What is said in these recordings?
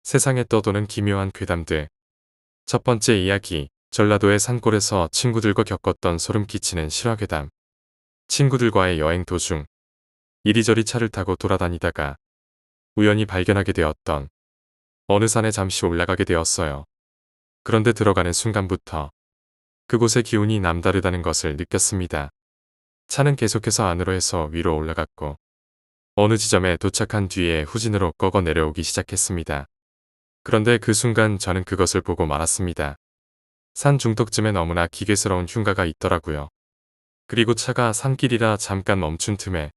세상에 떠도는 기묘한 괴담들. 첫 번째 이야기, 전라도의 산골에서 친구들과 겪었던 소름 끼치는 실화괴담. 친구들과의 여행 도중 이리저리 차를 타고 돌아다니다가 우연히 발견하게 되었던 어느 산에 잠시 올라가게 되었어요. 그런데 들어가는 순간부터 그곳의 기운이 남다르다는 것을 느꼈습니다. 차는 계속해서 안으로 해서 위로 올라갔고 어느 지점에 도착한 뒤에 후진으로 꺾어 내려오기 시작했습니다. 그런데 그 순간 저는 그것을 보고 말았습니다. 산 중턱쯤에 너무나 기괴스러운 흉가가 있더라고요. 그리고 차가 산길이라 잠깐 멈춘 틈에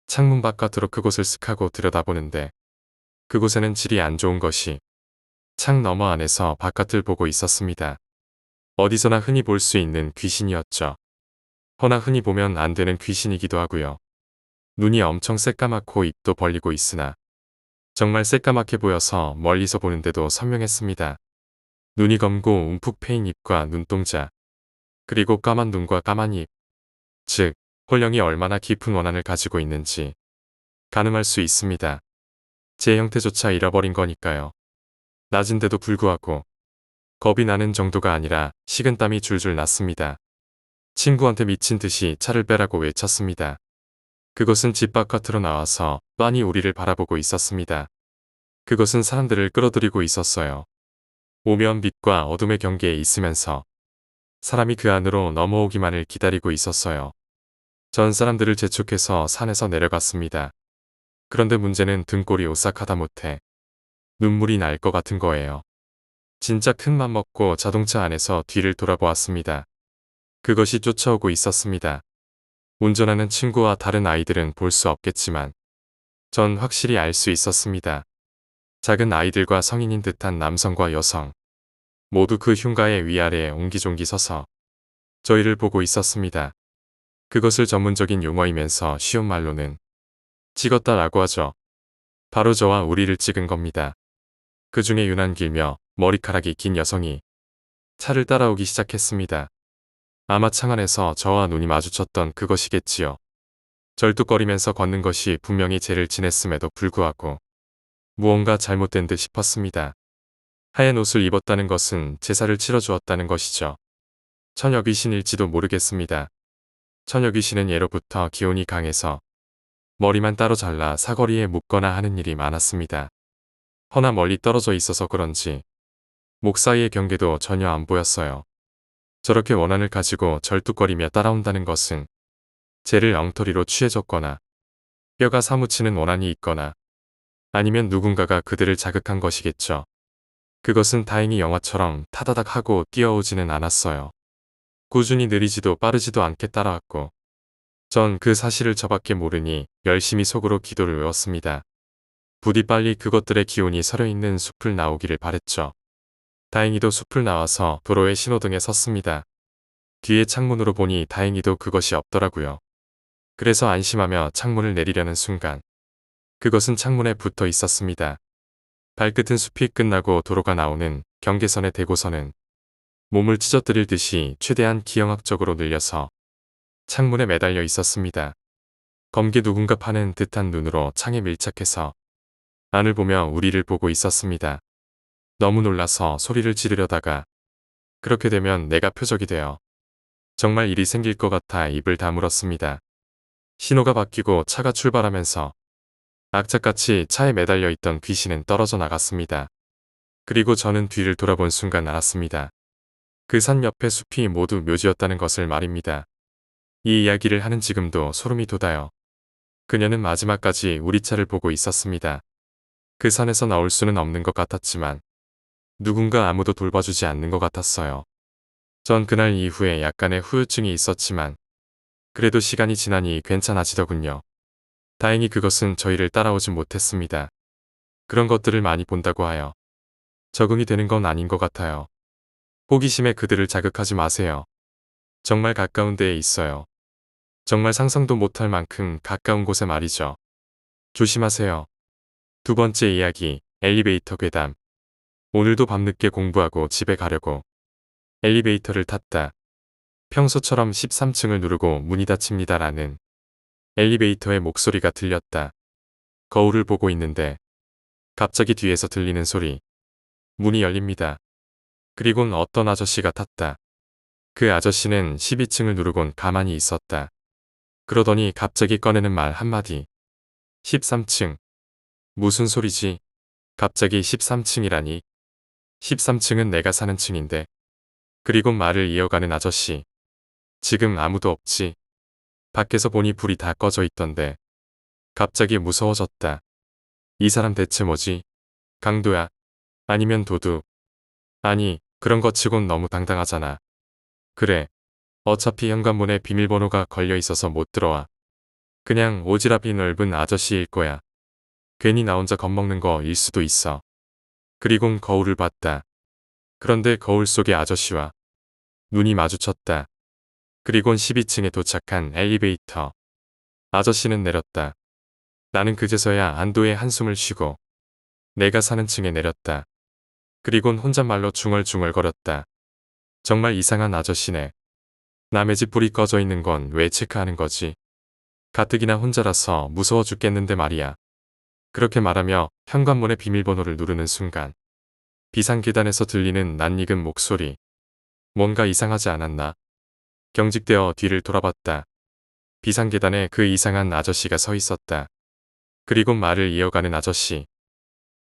창문 바깥으로 그곳을 쓱 하고 들여다보는데 그곳에는 질이 안 좋은 것이 창 너머 안에서 바깥을 보고 있었습니다. 어디서나 흔히 볼 수 있는 귀신이었죠. 허나 흔히 보면 안 되는 귀신이기도 하고요. 눈이 엄청 새까맣고 입도 벌리고 있으나 정말 새까맣게 보여서 멀리서 보는데도 선명했습니다. 눈이 검고 움푹 패인 입과 눈동자, 그리고 까만 눈과 까만 입, 즉 홀령이 얼마나 깊은 원한을 가지고 있는지 가늠할 수 있습니다. 제 형태조차 잃어버린 거니까요. 낮은데도 불구하고 겁이 나는 정도가 아니라 식은땀이 줄줄 났습니다. 친구한테 미친 듯이 차를 빼라고 외쳤습니다. 그것은 집 바깥으로 나와서 빤히 우리를 바라보고 있었습니다. 그것은 사람들을 끌어들이고 있었어요. 오면 빛과 어둠의 경계에 있으면서 사람이 그 안으로 넘어오기만을 기다리고 있었어요. 전 사람들을 재촉해서 산에서 내려갔습니다. 그런데 문제는 등골이 오싹하다 못해 눈물이 날 것 같은 거예요. 진짜 큰 맘 먹고 자동차 안에서 뒤를 돌아보았습니다. 그것이 쫓아오고 있었습니다. 운전하는 친구와 다른 아이들은 볼 수 없겠지만 전 확실히 알 수 있었습니다. 작은 아이들과 성인인 듯한 남성과 여성 모두 그 흉가의 위아래에 옹기종기 서서 저희를 보고 있었습니다. 그것을 전문적인 용어이면서 쉬운 말로는 찍었다라고 하죠. 바로 저와 우리를 찍은 겁니다. 그 중에 유난 길며 머리카락이 긴 여성이 차를 따라오기 시작했습니다. 아마 창 안에서 저와 눈이 마주쳤던 그것이겠지요. 절뚝거리면서 걷는 것이 분명히 죄를 지냈음에도 불구하고 무언가 잘못된 듯 싶었습니다. 하얀 옷을 입었다는 것은 제사를 치러주었다는 것이죠. 처녀 귀신일지도 모르겠습니다. 처녀 귀신은 예로부터 기운이 강해서 머리만 따로 잘라 사거리에 묶거나 하는 일이 많았습니다. 허나 멀리 떨어져 있어서 그런지 목 사이의 경계도 전혀 안 보였어요. 저렇게 원한을 가지고 절뚝거리며 따라온다는 것은 죄를 엉터리로 취해줬거나 뼈가 사무치는 원한이 있거나 아니면 누군가가 그들을 자극한 것이겠죠. 그것은 다행히 영화처럼 타다닥 하고 뛰어오지는 않았어요. 꾸준히 느리지도 빠르지도 않게 따라왔고 전 그 사실을 저밖에 모르니 열심히 속으로 기도를 외웠습니다. 부디 빨리 그것들의 기운이 서려있는 숲을 나오기를 바랬죠. 다행히도 숲을 나와서 도로의 신호등에 섰습니다. 뒤에 창문으로 보니 다행히도 그것이 없더라고요. 그래서 안심하며 창문을 내리려는 순간 그것은 창문에 붙어 있었습니다. 발끝은 숲이 끝나고 도로가 나오는 경계선에 대고서는 몸을 찢어뜨릴 듯이 최대한 기형학적으로 늘려서 창문에 매달려 있었습니다. 검게 누군가 파는 듯한 눈으로 창에 밀착해서 안을 보며 우리를 보고 있었습니다. 너무 놀라서 소리를 지르려다가 그렇게 되면 내가 표적이 되어 정말 일이 생길 것 같아 입을 다물었습니다. 신호가 바뀌고 차가 출발하면서 악착같이 차에 매달려 있던 귀신은 떨어져 나갔습니다. 그리고 저는 뒤를 돌아본 순간 알았습니다. 그 산 옆의 숲이 모두 묘지였다는 것을 말입니다. 이 이야기를 하는 지금도 소름이 돋아요. 그녀는 마지막까지 우리 차를 보고 있었습니다. 그 산에서 나올 수는 없는 것 같았지만 누군가 아무도 돌봐주지 않는 것 같았어요. 전 그날 이후에 약간의 후유증이 있었지만 그래도 시간이 지나니 괜찮아지더군요. 다행히 그것은 저희를 따라오진 못했습니다. 그런 것들을 많이 본다고 하여 적응이 되는 건 아닌 것 같아요. 호기심에 그들을 자극하지 마세요. 정말 가까운 데에 있어요. 정말 상상도 못할 만큼 가까운 곳에 말이죠. 조심하세요. 두 번째 이야기, 엘리베이터 괴담. 오늘도 밤늦게 공부하고 집에 가려고 엘리베이터를 탔다. 평소처럼 13층을 누르고 문이 닫힙니다라는 엘리베이터의 목소리가 들렸다. 거울을 보고 있는데 갑자기 뒤에서 들리는 소리. 문이 열립니다. 그리곤 어떤 아저씨가 탔다. 그 아저씨는 12층을 누르곤 가만히 있었다. 그러더니 갑자기 꺼내는 말 한마디. 13층. 무슨 소리지? 갑자기 13층이라니. 13층은 내가 사는 층인데. 그리고 말을 이어가는 아저씨. 지금 아무도 없지. 밖에서 보니 불이 다 꺼져 있던데. 갑자기 무서워졌다. 이 사람 대체 뭐지? 강도야? 아니면 도둑? 아니, 그런 것 치곤 너무 당당하잖아. 그래. 어차피 현관문에 비밀번호가 걸려 있어서 못 들어와. 그냥 오지랖이 넓은 아저씨일 거야. 괜히 나 혼자 겁먹는 거일 수도 있어. 그리곤 거울을 봤다. 그런데 거울 속의 아저씨와 눈이 마주쳤다. 그리곤 12층에 도착한 엘리베이터. 아저씨는 내렸다. 나는 그제서야 안도의 한숨을 쉬고 내가 사는 층에 내렸다. 그리곤 혼잣말로 중얼중얼거렸다. 정말 이상한 아저씨네. 남의 집 불이 꺼져 있는 건 왜 체크하는 거지? 가뜩이나 혼자라서 무서워 죽겠는데 말이야. 그렇게 말하며 현관문의 비밀번호를 누르는 순간 비상계단에서 들리는 낯익은 목소리. 뭔가 이상하지 않았나? 경직되어 뒤를 돌아봤다. 비상계단에 그 이상한 아저씨가 서 있었다. 그리고 말을 이어가는 아저씨.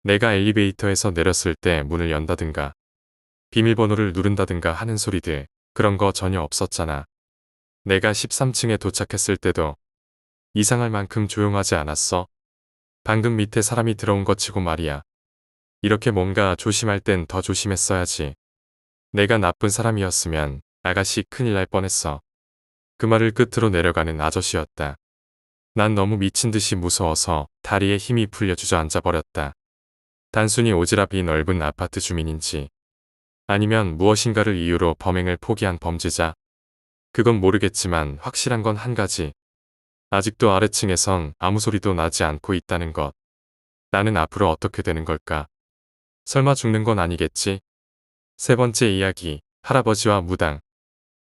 내가 엘리베이터에서 내렸을 때 문을 연다든가 비밀번호를 누른다든가 하는 소리들 그런 거 전혀 없었잖아. 내가 13층에 도착했을 때도 이상할 만큼 조용하지 않았어? 방금 밑에 사람이 들어온 것 치고 말이야. 이렇게 뭔가 조심할 땐 더 조심했어야지. 내가 나쁜 사람이었으면 아가씨 큰일 날 뻔했어. 그 말을 끝으로 내려가는 아저씨였다. 난 너무 미친 듯이 무서워서 다리에 힘이 풀려 주저앉아 버렸다. 단순히 오지랖이 넓은 아파트 주민인지 아니면 무엇인가를 이유로 범행을 포기한 범죄자. 그건 모르겠지만 확실한 건 한 가지. 아직도 아래층에선 아무 소리도 나지 않고 있다는 것. 나는 앞으로 어떻게 되는 걸까? 설마 죽는 건 아니겠지? 세 번째 이야기, 할아버지와 무당.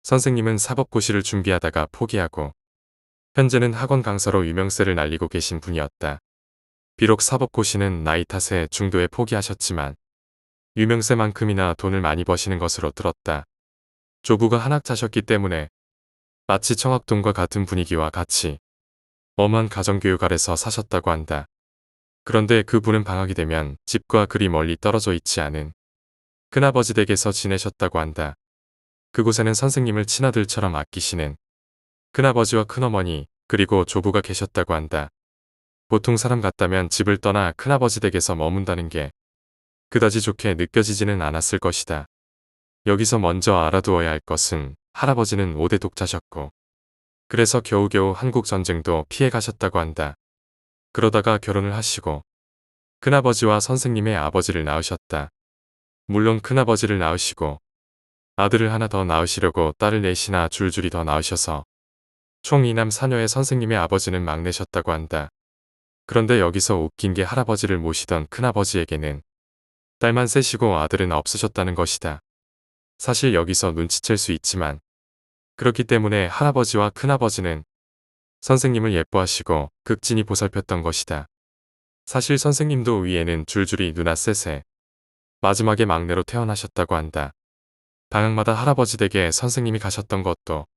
선생님은 사법고시를 준비하다가 포기하고 현재는 학원 강사로 유명세를 날리고 계신 분이었다. 비록 사법고시는 나이 탓에 중도에 포기하셨지만 유명세만큼이나 돈을 많이 버시는 것으로 들었다. 조부가 한학자셨기 때문에 마치 청학동과 같은 분위기와 같이 엄한 가정교육 아래서 사셨다고 한다. 그런데 그분은 방학이 되면 집과 그리 멀리 떨어져 있지 않은 큰아버지 댁에서 지내셨다고 한다. 그곳에는 선생님을 친아들처럼 아끼시는 큰아버지와 큰어머니 그리고 조부가 계셨다고 한다. 보통 사람 같다면 집을 떠나 큰아버지 댁에서 머문다는 게 그다지 좋게 느껴지지는 않았을 것이다. 여기서 먼저 알아두어야 할 것은 할아버지는 5대 독자셨고 그래서 겨우겨우 한국전쟁도 피해 가셨다고 한다. 그러다가 결혼을 하시고 큰아버지와 선생님의 아버지를 낳으셨다. 물론 큰아버지를 낳으시고 아들을 하나 더 낳으시려고 딸을 넷이나 줄줄이 더 낳으셔서 총 2남 4녀의 선생님의 아버지는 막내셨다고 한다. 그런데 여기서 웃긴 게 할아버지를 모시던 큰아버지에게는 딸만 셋이고 아들은 없으셨다는 것이다. 사실 여기서 눈치챌 수 있지만 그렇기 때문에 할아버지와 큰아버지는 선생님을 예뻐하시고 극진히 보살폈던 것이다. 사실 선생님도 위에는 줄줄이 누나 셋에 마지막에 막내로 태어나셨다고 한다. 방학마다 할아버지 댁에 선생님이 가셨던 것도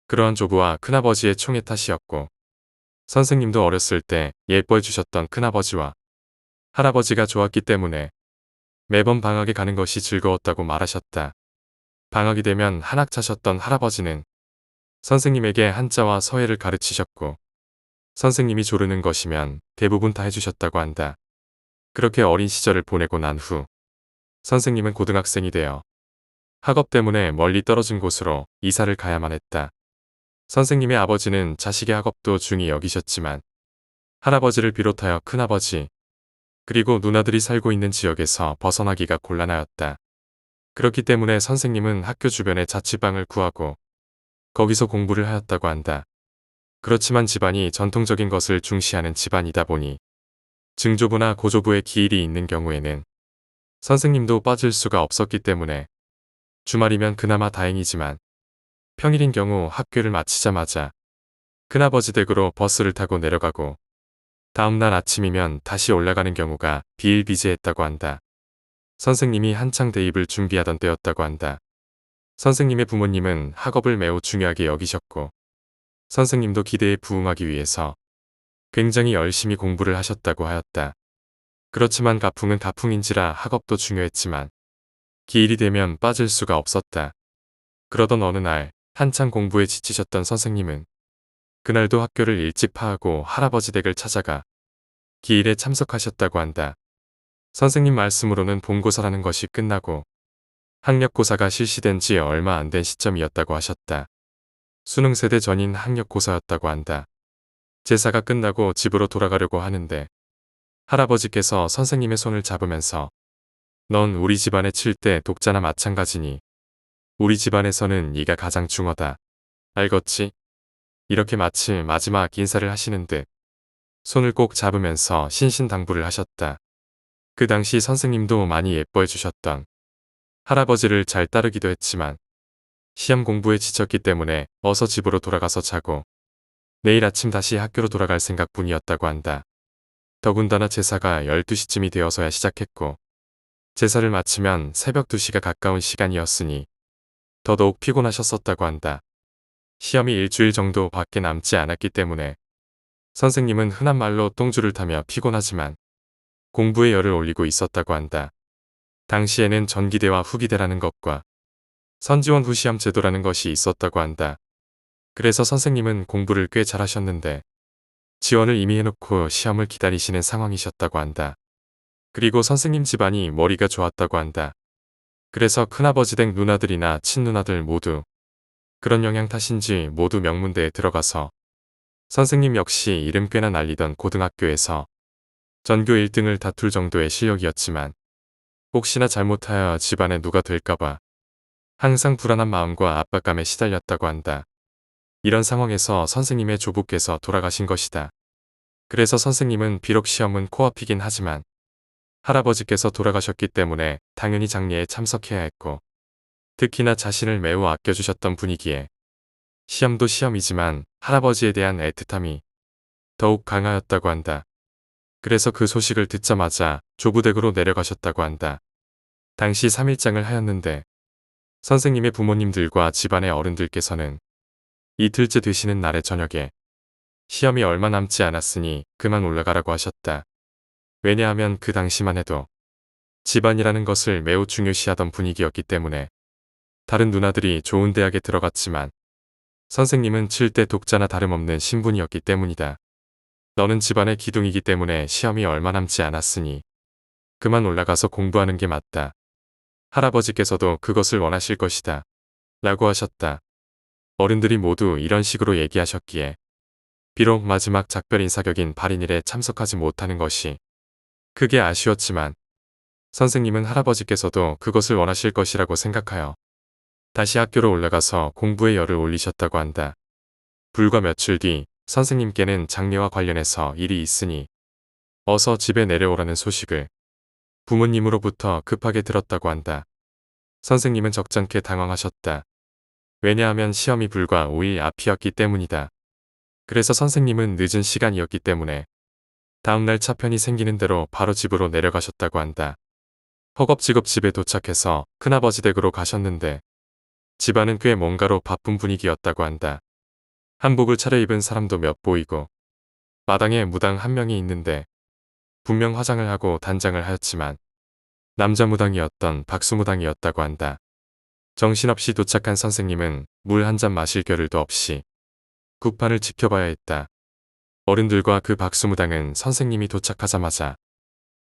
그러한 조부와 큰아버지의 총애 탓이었고 선생님도 어렸을 때 예뻐해 주셨던 큰아버지와 할아버지가 좋았기 때문에 매번 방학에 가는 것이 즐거웠다고 말하셨다. 방학이 되면 한학자셨던 할아버지는 선생님에게 한자와 서예를 가르치셨고 선생님이 조르는 것이면 대부분 다 해주셨다고 한다. 그렇게 어린 시절을 보내고 난 후 선생님은 고등학생이 되어 학업 때문에 멀리 떨어진 곳으로 이사를 가야만 했다. 선생님의 아버지는 자식의 학업도 중히 여기셨지만 할아버지를 비롯하여 큰아버지 그리고 누나들이 살고 있는 지역에서 벗어나기가 곤란하였다. 그렇기 때문에 선생님은 학교 주변에 자취방을 구하고 거기서 공부를 하였다고 한다. 그렇지만 집안이 전통적인 것을 중시하는 집안이다 보니 증조부나 고조부의 기일이 있는 경우에는 선생님도 빠질 수가 없었기 때문에 주말이면 그나마 다행이지만 평일인 경우 학교를 마치자마자 큰아버지 댁으로 버스를 타고 내려가고 다음날 아침이면 다시 올라가는 경우가 비일비재했다고 한다. 선생님이 한창 대입을 준비하던 때였다고 한다. 선생님의 부모님은 학업을 매우 중요하게 여기셨고 선생님도 기대에 부응하기 위해서 굉장히 열심히 공부를 하셨다고 하였다. 그렇지만 가풍은 가풍인지라 학업도 중요했지만 기일이 되면 빠질 수가 없었다. 그러던 어느 날 한창 공부에 지치셨던 선생님은 그날도 학교를 일찍 파하고 할아버지 댁을 찾아가 기일에 참석하셨다고 한다. 선생님 말씀으로는 본고사라는 것이 끝나고 학력고사가 실시된 지 얼마 안 된 시점이었다고 하셨다. 수능 세대 전인 학력고사였다고 한다. 제사가 끝나고 집으로 돌아가려고 하는데 할아버지께서 선생님의 손을 잡으면서 넌 우리 집안의 7대 독자나 마찬가지니 우리 집안에서는 네가 가장 중하다. 알겠지? 이렇게 마치 마지막 인사를 하시는 듯 손을 꼭 잡으면서 신신당부를 하셨다. 그 당시 선생님도 많이 예뻐해 주셨던 할아버지를 잘 따르기도 했지만 시험 공부에 지쳤기 때문에 어서 집으로 돌아가서 자고 내일 아침 다시 학교로 돌아갈 생각뿐이었다고 한다. 더군다나 제사가 12시쯤이 되어서야 시작했고 제사를 마치면 새벽 2시가 가까운 시간이었으니 더더욱 피곤하셨었다고 한다. 시험이 일주일 정도 밖에 남지 않았기 때문에 선생님은 흔한 말로 똥줄을 타며 피곤하지만 공부에 열을 올리고 있었다고 한다. 당시에는 전기대와 후기대라는 것과 선지원 후시험 제도라는 것이 있었다고 한다. 그래서 선생님은 공부를 꽤 잘하셨는데 지원을 이미 해놓고 시험을 기다리시는 상황이셨다고 한다. 그리고 선생님 집안이 머리가 좋았다고 한다. 그래서 큰아버지 댁 누나들이나 친누나들 모두 그런 영향 탓인지 모두 명문대에 들어가서 선생님 역시 이름 꽤나 날리던 고등학교에서 전교 1등을 다툴 정도의 실력이었지만 혹시나 잘못하여 집안에 누가 될까봐 항상 불안한 마음과 압박감에 시달렸다고 한다. 이런 상황에서 선생님의 조부께서 돌아가신 것이다. 그래서 선생님은 비록 시험은 코앞이긴 하지만 할아버지께서 돌아가셨기 때문에 당연히 장례에 참석해야 했고 특히나 자신을 매우 아껴주셨던 분이기에 시험도 시험이지만 할아버지에 대한 애틋함이 더욱 강하였다고 한다. 그래서 그 소식을 듣자마자 조부댁으로 내려가셨다고 한다. 당시 3일장을 하였는데 선생님의 부모님들과 집안의 어른들께서는 이틀째 되시는 날의 저녁에 시험이 얼마 남지 않았으니 그만 올라가라고 하셨다. 왜냐하면 그 당시만 해도 집안이라는 것을 매우 중요시하던 분위기였기 때문에 다른 누나들이 좋은 대학에 들어갔지만 선생님은 7대 독자나 다름없는 신분이었기 때문이다. 너는 집안의 기둥이기 때문에 시험이 얼마 남지 않았으니 그만 올라가서 공부하는 게 맞다. 할아버지께서도 그것을 원하실 것이다. 라고 하셨다. 어른들이 모두 이런 식으로 얘기하셨기에 비록 마지막 작별 인사격인 발인일에 참석하지 못하는 것이 크게 아쉬웠지만 선생님은 할아버지께서도 그것을 원하실 것이라고 생각하여 다시 학교로 올라가서 공부에 열을 올리셨다고 한다. 불과 며칠 뒤 선생님께는 장례와 관련해서 일이 있으니 어서 집에 내려오라는 소식을 부모님으로부터 급하게 들었다고 한다. 선생님은 적잖게 당황하셨다. 왜냐하면 시험이 불과 5일 앞이었기 때문이다. 그래서 선생님은 늦은 시간이었기 때문에 다음날 차편이 생기는 대로 바로 집으로 내려가셨다고 한다. 허겁지겁 집에 도착해서 큰아버지 댁으로 가셨는데 집안은 꽤 뭔가로 바쁜 분위기였다고 한다. 한복을 차려입은 사람도 몇 보이고 마당에 무당 한 명이 있는데 분명 화장을 하고 단장을 하였지만 남자 무당이었던 박수무당이었다고 한다. 정신없이 도착한 선생님은 물 한 잔 마실 겨를도 없이 국판을 지켜봐야 했다. 어른들과 그 박수무당은 선생님이 도착하자마자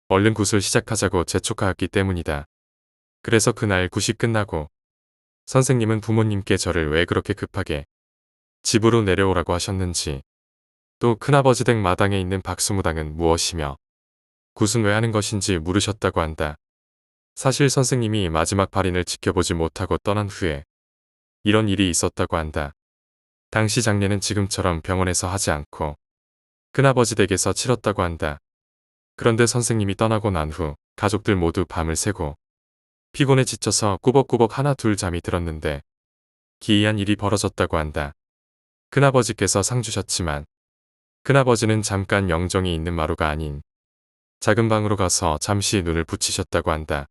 얼른 굿을 시작하자고 재촉하였기 때문이다. 그래서 그날 굿이 끝나고 선생님은 부모님께 저를 왜 그렇게 급하게 집으로 내려오라고 하셨는지 또 큰아버지 댁 마당에 있는 박수무당은 무엇이며 굿은 왜 하는 것인지 물으셨다고 한다. 사실 선생님이 마지막 발인을 지켜보지 못하고 떠난 후에 이런 일이 있었다고 한다. 당시 장례는 지금처럼 병원에서 하지 않고 큰아버지 댁에서 치렀다고 한다. 그런데 선생님이 떠나고 난 후 가족들 모두 밤을 새고 피곤에 지쳐서 꾸벅꾸벅 하나 둘 잠이 들었는데 기이한 일이 벌어졌다고 한다. 큰아버지께서 상 주셨지만 큰아버지는 잠깐 영정이 있는 마루가 아닌 작은 방으로 가서 잠시 눈을 붙이셨다고 한다.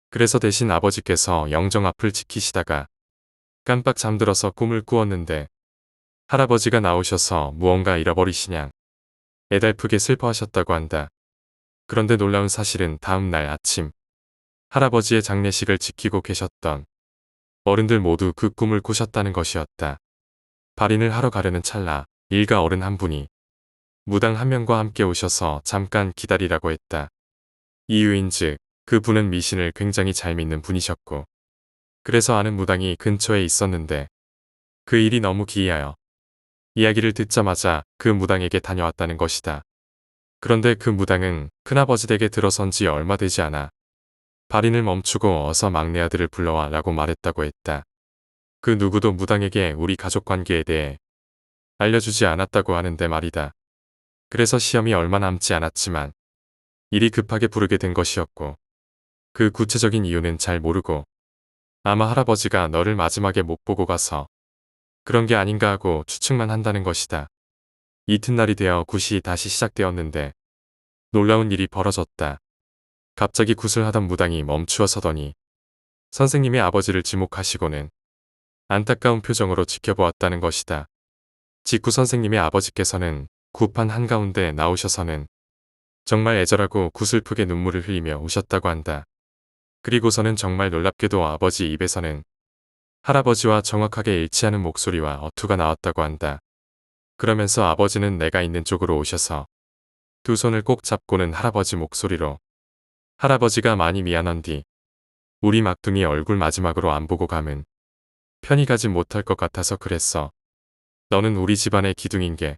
그래서 대신 아버지께서 영정 앞을 지키시다가 깜빡 잠들어서 꿈을 꾸었는데 할아버지가 나오셔서 무언가 잃어버리시냥 애달프게 슬퍼하셨다고 한다. 그런데 놀라운 사실은 다음 날 아침 할아버지의 장례식을 지키고 계셨던 어른들 모두 그 꿈을 꾸셨다는 것이었다. 발인을 하러 가려는 찰나 일가 어른 한 분이 무당 한 명과 함께 오셔서 잠깐 기다리라고 했다. 이유인즉 그 분은 미신을 굉장히 잘 믿는 분이셨고 그래서 아는 무당이 근처에 있었는데 그 일이 너무 기이하여 이야기를 듣자마자 그 무당에게 다녀왔다는 것이다. 그런데 그 무당은 큰아버지 댁에 들어선 지 얼마 되지 않아 발인을 멈추고 어서 막내 아들을 불러와 라고 말했다고 했다. 그 누구도 무당에게 우리 가족 관계에 대해 알려주지 않았다고 하는데 말이다. 그래서 시험이 얼마 남지 않았지만 일이 급하게 부르게 된 것이었고 그 구체적인 이유는 잘 모르고 아마 할아버지가 너를 마지막에 못 보고 가서 그런 게 아닌가 하고 추측만 한다는 것이다. 이튿날이 되어 굿이 다시 시작되었는데 놀라운 일이 벌어졌다. 갑자기 굿을 하던 무당이 멈추어 서더니 선생님의 아버지를 지목하시고는 안타까운 표정으로 지켜보았다는 것이다. 직후 선생님의 아버지께서는 굿판 한가운데 나오셔서는 정말 애절하고 구슬프게 눈물을 흘리며 우셨다고 한다. 그리고서는 정말 놀랍게도 아버지 입에서는 할아버지와 정확하게 일치하는 목소리와 어투가 나왔다고 한다. 그러면서 아버지는 내가 있는 쪽으로 오셔서 두 손을 꼭 잡고는 할아버지 목소리로 할아버지가 많이 미안한디 우리 막둥이 얼굴 마지막으로 안 보고 가면 편히 가지 못할 것 같아서 그랬어. 너는 우리 집안의 기둥인 게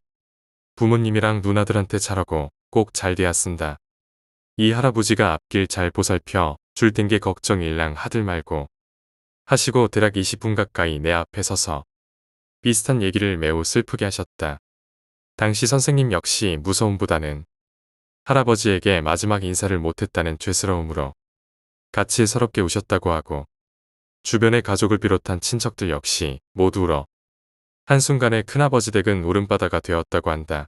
부모님이랑 누나들한테 잘하고 꼭 잘 돼야 쓴다. 이 할아버지가 앞길 잘 보살펴 줄 땐 게 걱정일랑 하들 말고 하시고 대략 20분 가까이 내 앞에 서서 비슷한 얘기를 매우 슬프게 하셨다. 당시 선생님 역시 무서움보다는 할아버지에게 마지막 인사를 못했다는 죄스러움으로 같이 서럽게 우셨다고 하고 주변의 가족을 비롯한 친척들 역시 모두 울어 한순간에 큰아버지 댁은 울음바다가 되었다고 한다.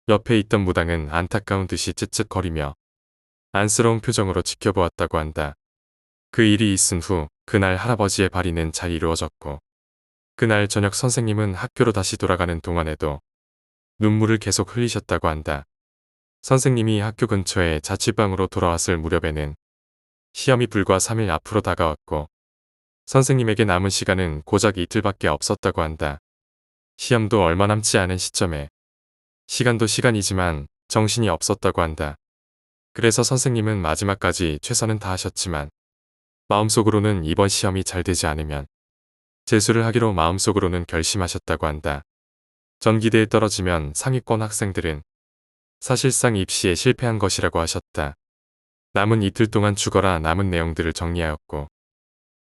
옆에 있던 무당은 안타까운 듯이 쯧쯧거리며 안쓰러운 표정으로 지켜보았다고 한다. 그 일이 있은 후 그날 할아버지의 발인은 잘 이루어졌고 그날 저녁 선생님은 학교로 다시 돌아가는 동안에도 눈물을 계속 흘리셨다고 한다. 선생님이 학교 근처에 자취방으로 돌아왔을 무렵에는 시험이 불과 3일 앞으로 다가왔고 선생님에게 남은 시간은 고작 이틀밖에 없었다고 한다. 시험도 얼마 남지 않은 시점에 시간도 시간이지만 정신이 없었다고 한다. 그래서 선생님은 마지막까지 최선은 다하셨지만 마음속으로는 이번 시험이 잘 되지 않으면 재수를 하기로 마음속으로는 결심하셨다고 한다. 전기대에 떨어지면 상위권 학생들은 사실상 입시에 실패한 것이라고 하셨다. 남은 이틀 동안 죽어라 남은 내용들을 정리하였고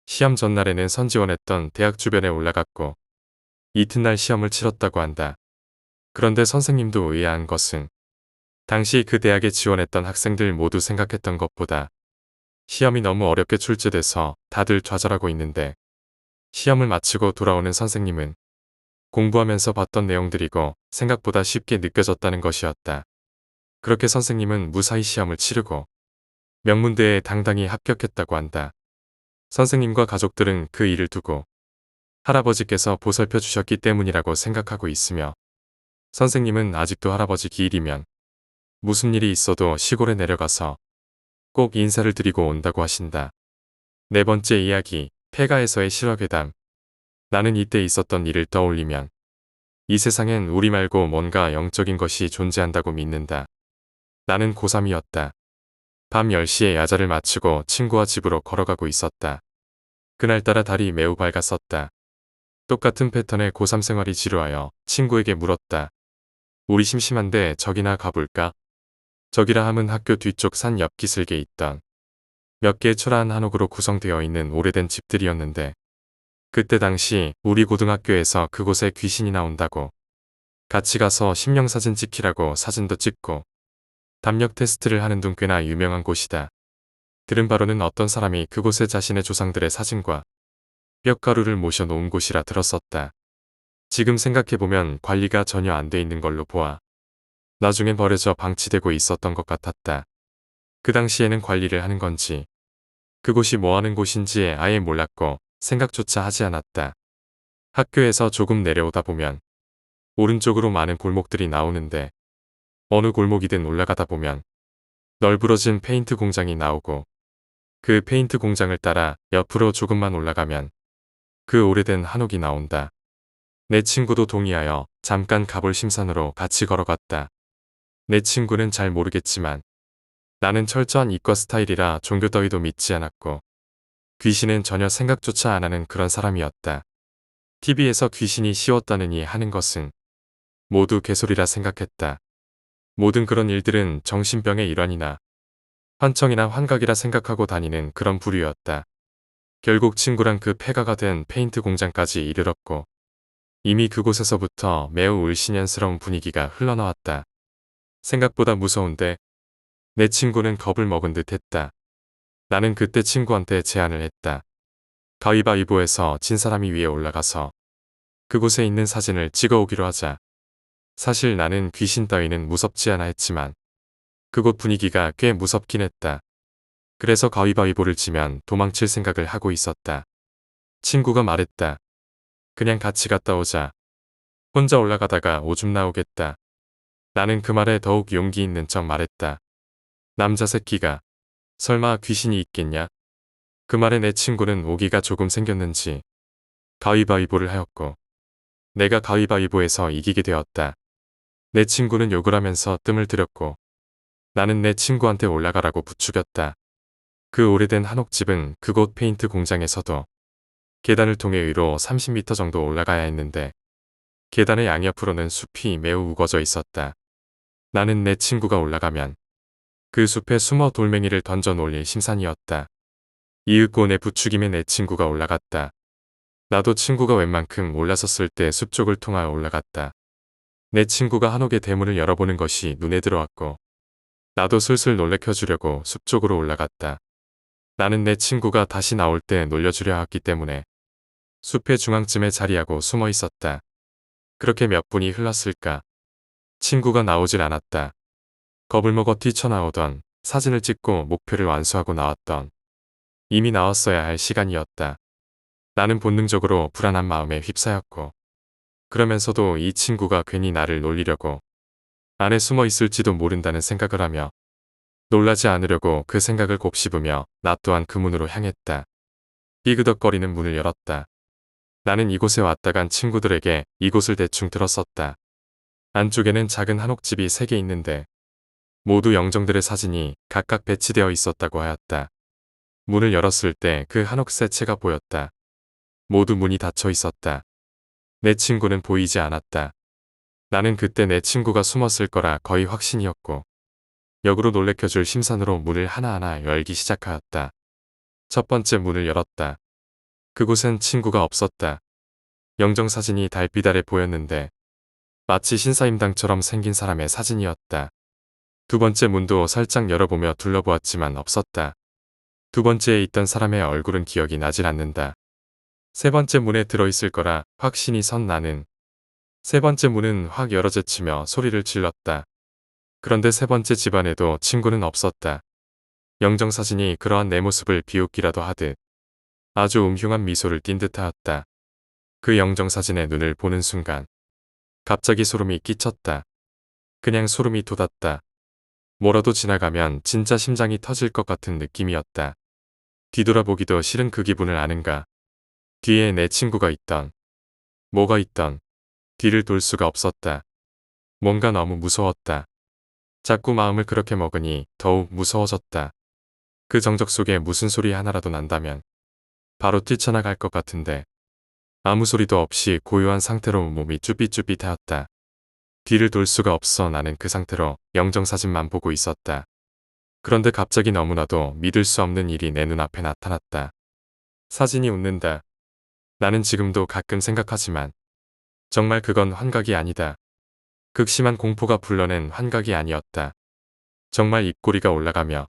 시험 전날에는 선지원했던 대학 주변에 올라갔고 이튿날 시험을 치렀다고 한다. 그런데 선생님도 의아한 것은 당시 그 대학에 지원했던 학생들 모두 생각했던 것보다 시험이 너무 어렵게 출제돼서 다들 좌절하고 있는데 시험을 마치고 돌아오는 선생님은 공부하면서 봤던 내용들이고 생각보다 쉽게 느껴졌다는 것이었다. 그렇게 선생님은 무사히 시험을 치르고 명문대에 당당히 합격했다고 한다. 선생님과 가족들은 그 일을 두고 할아버지께서 보살펴 주셨기 때문이라고 생각하고 있으며 선생님은 아직도 할아버지 기일이면 무슨 일이 있어도 시골에 내려가서 꼭 인사를 드리고 온다고 하신다. 네 번째 이야기, 폐가에서의 실화괴담. 나는 이때 있었던 일을 떠올리면 이 세상엔 우리 말고 뭔가 영적인 것이 존재한다고 믿는다. 나는 고3이었다. 밤 10시에 야자를 마치고 친구와 집으로 걸어가고 있었다. 그날따라 달이 매우 밝았었다. 똑같은 패턴의 고3 생활이 지루하여 친구에게 물었다. 우리 심심한데 저기나 가볼까? 저기라 함은 학교 뒤쪽 산 옆 기슭에 있던 몇 개의 초라한 한옥으로 구성되어 있는 오래된 집들이었는데 그때 당시 우리 고등학교에서 그곳에 귀신이 나온다고 같이 가서 심령사진 찍히라고 사진도 찍고 담력 테스트를 하는 둥 꽤나 유명한 곳이다. 들은 바로는 어떤 사람이 그곳에 자신의 조상들의 사진과 뼈가루를 모셔 놓은 곳이라 들었었다. 지금 생각해보면 관리가 전혀 안 돼 있는 걸로 보아 나중엔 버려져 방치되고 있었던 것 같았다. 그 당시에는 관리를 하는 건지 그곳이 뭐 하는 곳인지 아예 몰랐고 생각조차 하지 않았다. 학교에서 조금 내려오다 보면 오른쪽으로 많은 골목들이 나오는데 어느 골목이든 올라가다 보면 널브러진 페인트 공장이 나오고 그 페인트 공장을 따라 옆으로 조금만 올라가면 그 오래된 한옥이 나온다. 내 친구도 동의하여 잠깐 가볼 심산으로 같이 걸어갔다. 내 친구는 잘 모르겠지만 나는 철저한 이과 스타일이라 종교 따위도 믿지 않았고 귀신은 전혀 생각조차 안 하는 그런 사람이었다. TV에서 귀신이 씌웠다느니 하는 것은 모두 개소리라 생각했다. 모든 그런 일들은 정신병의 일환이나 환청이나 환각이라 생각하고 다니는 그런 부류였다. 결국 친구랑 그 폐가가 된 페인트 공장까지 이르렀고 이미 그곳에서부터 매우 을씨년스러운 분위기가 흘러나왔다. 생각보다 무서운데 내 친구는 겁을 먹은 듯 했다. 나는 그때 친구한테 제안을 했다. 가위바위보에서 진 사람이 위에 올라가서 그곳에 있는 사진을 찍어오기로 하자. 사실 나는 귀신 따위는 무섭지 않아 했지만 그곳 분위기가 꽤 무섭긴 했다. 그래서 가위바위보를 지면 도망칠 생각을 하고 있었다. 친구가 말했다. 그냥 같이 갔다 오자. 혼자 올라가다가 오줌 나오겠다. 나는 그 말에 더욱 용기 있는 척 말했다. 남자 새끼가 설마 귀신이 있겠냐? 그 말에 내 친구는 오기가 조금 생겼는지 가위바위보를 하였고 내가 가위바위보에서 이기게 되었다. 내 친구는 욕을 하면서 뜸을 들였고 나는 내 친구한테 올라가라고 부추겼다. 그 오래된 한옥집은 그곳 페인트 공장에서도 계단을 통해 위로 30m 정도 올라가야 했는데 계단의 양옆으로는 숲이 매우 우거져 있었다. 나는 내 친구가 올라가면 그 숲에 숨어 돌멩이를 던져 놀릴 심산이었다. 이윽고 내 부추김에 내 친구가 올라갔다. 나도 친구가 웬만큼 올라섰을 때 숲 쪽을 통하여 올라갔다. 내 친구가 한옥의 대문을 열어보는 것이 눈에 들어왔고 나도 슬슬 놀래켜주려고 숲 쪽으로 올라갔다. 나는 내 친구가 다시 나올 때 놀려주려 했기 때문에 숲의 중앙쯤에 자리하고 숨어 있었다. 그렇게 몇 분이 흘렀을까. 친구가 나오질 않았다. 겁을 먹어 뛰쳐나오던 사진을 찍고 목표를 완수하고 나왔던 이미 나왔어야 할 시간이었다. 나는 본능적으로 불안한 마음에 휩싸였고 그러면서도 이 친구가 괜히 나를 놀리려고 안에 숨어 있을지도 모른다는 생각을 하며 놀라지 않으려고 그 생각을 곱씹으며 나 또한 그 문으로 향했다. 삐그덕거리는 문을 열었다. 나는 이곳에 왔다 간 친구들에게 이곳을 대충 들었었다. 안쪽에는 작은 한옥집이 3개 있는데 모두 영정들의 사진이 각각 배치되어 있었다고 하였다. 문을 열었을 때 그 한옥 세 채가 보였다. 모두 문이 닫혀 있었다. 내 친구는 보이지 않았다. 나는 그때 내 친구가 숨었을 거라 거의 확신이었고 역으로 놀래켜줄 심산으로 문을 하나하나 열기 시작하였다. 첫 번째 문을 열었다. 그곳엔 친구가 없었다. 영정사진이 달빛 아래 보였는데 마치 신사임당처럼 생긴 사람의 사진이었다. 두 번째 문도 살짝 열어보며 둘러보았지만 없었다. 두 번째에 있던 사람의 얼굴은 기억이 나질 않는다. 세 번째 문에 들어있을 거라 확신이 선 나는 세 번째 문은 확 열어제치며 소리를 질렀다. 그런데 세 번째 집안에도 친구는 없었다. 영정사진이 그러한 내 모습을 비웃기라도 하듯 아주 음흉한 미소를 띤 듯하였다. 그 영정사진의 눈을 보는 순간 갑자기 소름이 끼쳤다. 그냥 소름이 돋았다. 뭐라도 지나가면 진짜 심장이 터질 것 같은 느낌이었다. 뒤돌아보기도 싫은 그 기분을 아는가. 뒤에 내 친구가 있던 뭐가 있던 뒤를 돌 수가 없었다. 뭔가 너무 무서웠다. 자꾸 마음을 그렇게 먹으니 더욱 무서워졌다. 그 정적 속에 무슨 소리 하나라도 난다면 바로 뛰쳐나갈 것 같은데 아무 소리도 없이 고요한 상태로 몸이 쭈삣쭈삣하였다. 뒤를 돌 수가 없어 나는 그 상태로 영정사진만 보고 있었다. 그런데 갑자기 너무나도 믿을 수 없는 일이 내 눈앞에 나타났다. 사진이 웃는다. 나는 지금도 가끔 생각하지만 정말 그건 환각이 아니다. 극심한 공포가 불러낸 환각이 아니었다. 정말 입꼬리가 올라가며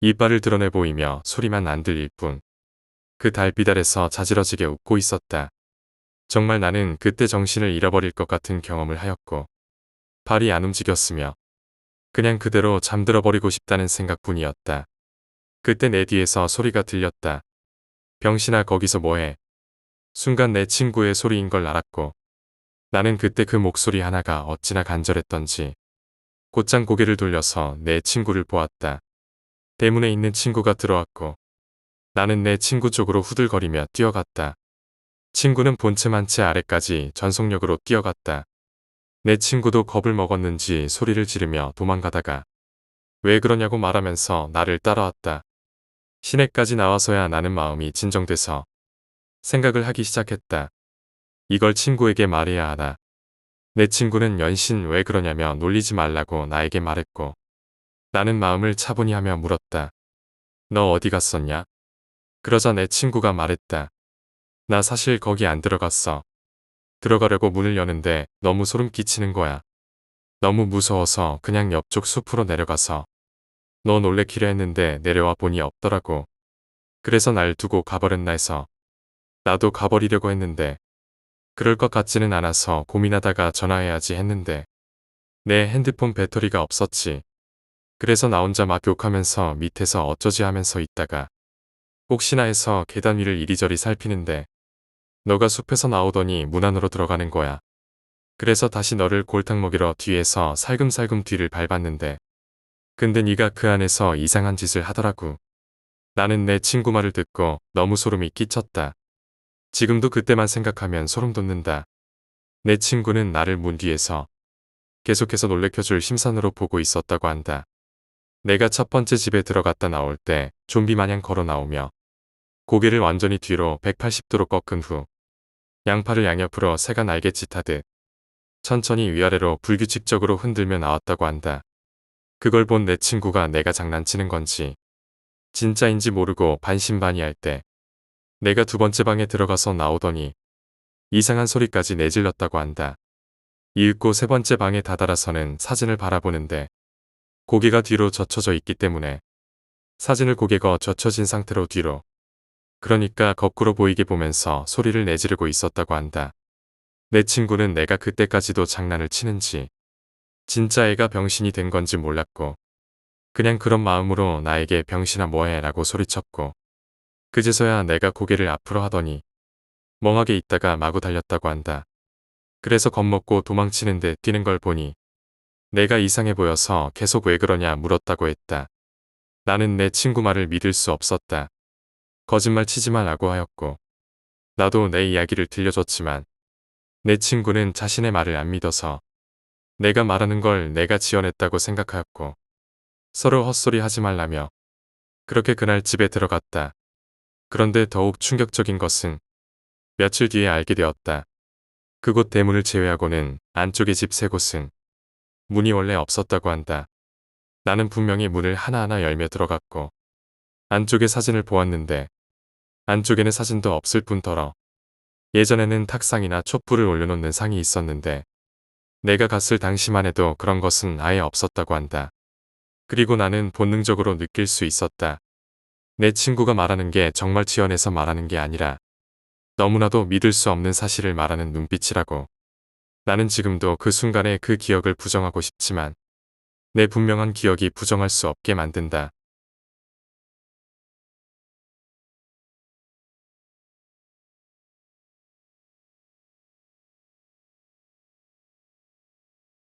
이빨을 드러내 보이며 소리만 안 들릴 뿐. 그 달빛 아래서 자지러지게 웃고 있었다. 정말 나는 그때 정신을 잃어버릴 것 같은 경험을 하였고 발이 안 움직였으며 그냥 그대로 잠들어 버리고 싶다는 생각뿐이었다. 그때 내 뒤에서 소리가 들렸다. 병신아 거기서 뭐해? 순간 내 친구의 소리인 걸 알았고 나는 그때 그 목소리 하나가 어찌나 간절했던지 곧장 고개를 돌려서 내 친구를 보았다. 대문에 있는 친구가 들어왔고 나는 내 친구 쪽으로 후들거리며 뛰어갔다. 친구는 본체만 채 아래까지 전속력으로 뛰어갔다. 내 친구도 겁을 먹었는지 소리를 지르며 도망가다가 왜 그러냐고 말하면서 나를 따라왔다. 시내까지 나와서야 나는 마음이 진정돼서 생각을 하기 시작했다. 이걸 친구에게 말해야 하나. 내 친구는 연신 왜 그러냐며 놀리지 말라고 나에게 말했고 나는 마음을 차분히 하며 물었다. 너 어디 갔었냐? 그러자 내 친구가 말했다. 나 사실 거기 안 들어갔어. 들어가려고 문을 여는데 너무 소름 끼치는 거야. 너무 무서워서 그냥 옆쪽 숲으로 내려가서 너 놀래키려 했는데 내려와 보니 없더라고. 그래서 날 두고 가버렸나 해서 나도 가버리려고 했는데 그럴 것 같지는 않아서 고민하다가 전화해야지 했는데 내 핸드폰 배터리가 없었지. 그래서 나 혼자 막 욕하면서 밑에서 어쩌지 하면서 있다가 혹시나 해서 계단 위를 이리저리 살피는데 너가 숲에서 나오더니 문 안으로 들어가는 거야. 그래서 다시 너를 골탕 먹이러 뒤에서 살금살금 뒤를 밟았는데 근데 네가 그 안에서 이상한 짓을 하더라고. 나는 내 친구 말을 듣고 너무 소름이 끼쳤다. 지금도 그때만 생각하면 소름 돋는다. 내 친구는 나를 문 뒤에서 계속해서 놀래켜줄 심산으로 보고 있었다고 한다. 내가 첫 번째 집에 들어갔다 나올 때 좀비 마냥 걸어 나오며 고개를 완전히 뒤로 180도로 꺾은 후 양팔을 양옆으로 새가 날갯짓 하듯 천천히 위아래로 불규칙적으로 흔들며 나왔다고 한다. 그걸 본 내 친구가 내가 장난치는 건지 진짜인지 모르고 반신반의할 때 내가 두 번째 방에 들어가서 나오더니 이상한 소리까지 내질렀다고 한다. 이윽고 세 번째 방에 다다라서는 사진을 바라보는데 고개가 뒤로 젖혀져 있기 때문에 사진을 고개가 젖혀진 상태로 뒤로 그러니까 거꾸로 보이게 보면서 소리를 내지르고 있었다고 한다. 내 친구는 내가 그때까지도 장난을 치는지 진짜 애가 병신이 된 건지 몰랐고 그냥 그런 마음으로 나에게 병신아 뭐해 라고 소리쳤고 그제서야 내가 고개를 앞으로 하더니 멍하게 있다가 마구 달렸다고 한다. 그래서 겁먹고 도망치는데 뛰는 걸 보니 내가 이상해 보여서 계속 왜 그러냐 물었다고 했다. 나는 내 친구 말을 믿을 수 없었다. 거짓말 치지 말라고 하였고 나도 내 이야기를 들려줬지만 내 친구는 자신의 말을 안 믿어서 내가 말하는 걸 내가 지어냈다고 생각하였고 서로 헛소리 하지 말라며 그렇게 그날 집에 들어갔다. 그런데 더욱 충격적인 것은 며칠 뒤에 알게 되었다. 그곳 대문을 제외하고는 안쪽의 집 세 곳은 문이 원래 없었다고 한다. 나는 분명히 문을 하나하나 열며 들어갔고 안쪽의 사진을 보았는데 안쪽에는 사진도 없을 뿐더러 예전에는 탁상이나 촛불을 올려놓는 상이 있었는데 내가 갔을 당시만 해도 그런 것은 아예 없었다고 한다. 그리고 나는 본능적으로 느낄 수 있었다. 내 친구가 말하는 게 정말 지어내서 말하는 게 아니라 너무나도 믿을 수 없는 사실을 말하는 눈빛이라고. 나는 지금도 그 순간의 그 기억을 부정하고 싶지만 내 분명한 기억이 부정할 수 없게 만든다.